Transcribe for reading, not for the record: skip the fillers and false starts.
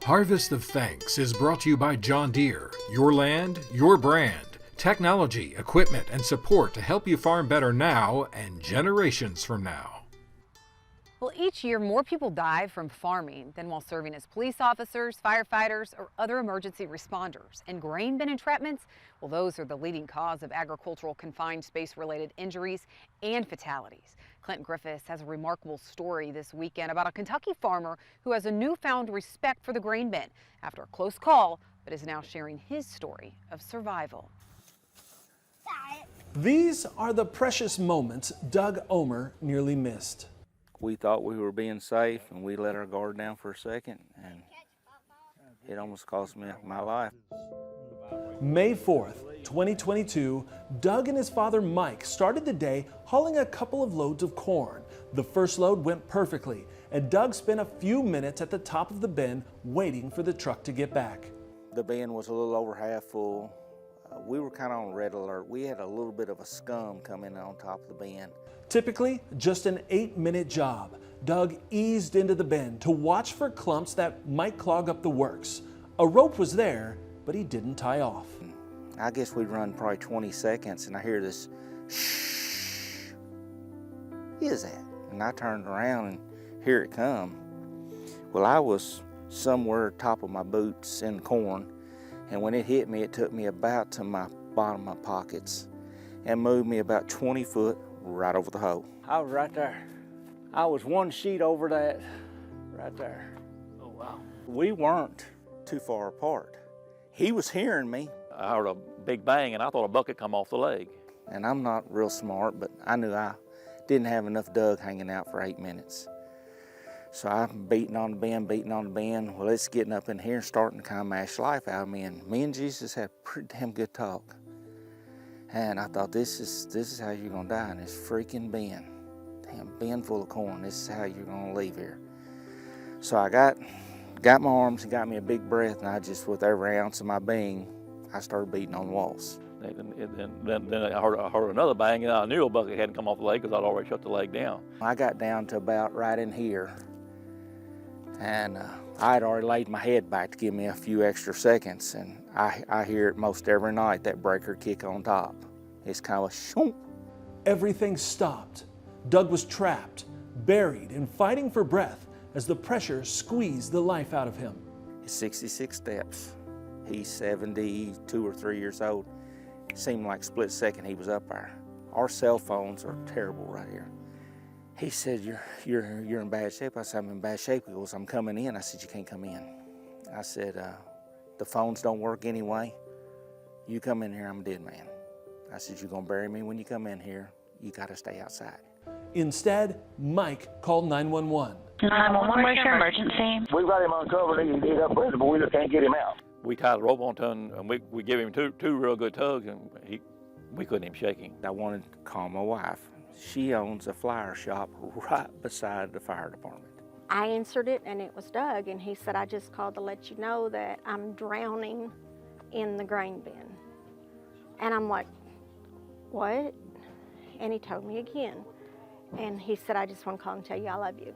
Harvest of Thanks is brought to you by John Deere. Your land, your brand. Technology, equipment, and support to help you farm better now and generations from now. Well, each year more people die from farming than while serving as police officers, firefighters, or other emergency responders. And grain bin entrapments, well, those are the leading cause of agricultural confined space-related injuries and fatalities. Clint Griffiths has a remarkable story this weekend about a Kentucky farmer who has a newfound respect for the grain bin after a close call, but is now sharing his story of survival. These are the precious moments Doug Omer nearly missed. We thought we were being safe, and we let our guard down for a second, and it almost cost me my life. May 4th, 2022, Doug and his father Mike started the day hauling a couple of loads of corn. The first load went perfectly, and Doug spent a few minutes at the top of the bin waiting for the truck to get back. The bin was a little over half full. We were kind of on red alert. We had a little bit of a scum coming on top of the bin. Typically, just an 8-minute job. Doug eased into the bin to watch for clumps that might clog up the works. A rope was there, but he didn't tie off. I guess we'd run probably 20 seconds, and I hear this shh. What is that? And I turned around, and here it come. Well, I was somewhere top of my boots in corn, and when it hit me, it took me about to my bottom of my pockets and moved me about 20 foot right over the hole. I was right there. I was one sheet over that, right there. Oh, wow. We weren't too far apart. He was hearing me. I heard a big bang, and I thought a bucket come off the leg. And I'm not real smart, but I knew I didn't have enough Doug hanging out for 8 minutes. So I'm beating on the bin. Well, it's getting up in here and starting to kind of mash life out of me. And me and Jesus had pretty damn good talk. And I thought, this is how you're gonna die in this freaking bin. Damn bin full of corn. This is how you're gonna leave here. So I got my arms and got me a big breath, and I just, with every ounce of my being, I started beating on the walls. Then I heard another bang, and I knew a bucket hadn't come off the leg because I'd already shut the leg down. I got down to about right in here, and I had already laid my head back to give me a few extra seconds, and I hear it most every night, that breaker kick on top. It's kind of a shoom. Everything stopped. Doug was trapped, buried, and fighting for breath as the pressure squeezed the life out of him. 66 steps. He's 72 or 3 years old. It seemed like a split second he was up there. Our cell phones are terrible right here. He said, you're in bad shape. I said, I'm in bad shape. He goes, I'm coming in. I said, you can't come in. I said, the phones don't work anyway. You come in here, I'm a dead man. I said, you're gonna bury me when you come in here. You gotta stay outside. Instead, Mike called 911. 911, where's your emergency? We've got him uncovered. He can dig up, but we just can't get him out. We tied the rope onto him, and we gave him two real good tugs, and we couldn't even shake him. I wanted to call my wife. She owns a flower shop right beside the fire department. I answered it, and it was Doug, and he said, I just called to let you know that I'm drowning in the grain bin. And I'm like, what? And he told me again. And he said, I just want to call and tell you I love you.